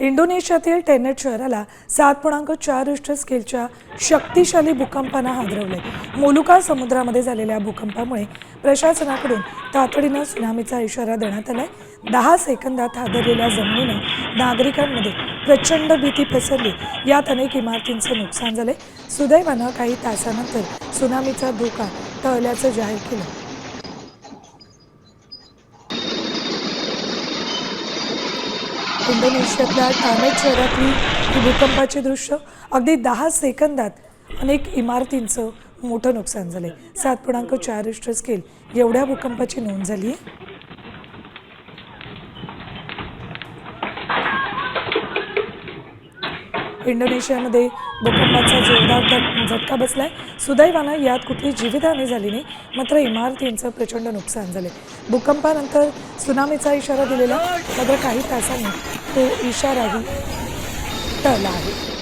इंडोनेशियातील Tenet शहराला 7.4 Richter स्केलच्या शक्तिशाली भूकंपानं हादरवले। मोलुका समुद्रामध्ये झालेल्या भूकंपामुळे प्रशासनाकडून तातडीनं त्सुनामीचा इशारा देण्यात आलाय। 10 सेकंदात हादरलेल्या जमिनीनं नागरिकांमध्ये प्रचंड भीती पसरली। यात अनेक इमारतींचं नुकसान झाले। सुदैवानं काही तासानंतर त्सुनामीचा धोका टळल्याचं जाहीर केलं। इंडोनेशियातल्या टानेट शहरातली ही भूकंपाची दृश्य अगदी 10 सेकंदात अनेक इमारतींचं मोठं नुकसान झाले। 7.4 रिश्टर स्केल एवढ्या भूकंपाची नोंद झाली आहे। इंडोनेशियामध्ये भूकंपाचा जोरदार झटका बसलाय। सुदैवानं यात कुठली जीवितहानी झाली नाही, मात्र इमारतींचं प्रचंड नुकसान झाले। भूकंपानंतर त्सुनामीचा इशारा दिलेला, मात्र काही तासांनी तो इशाराही टळला आहे।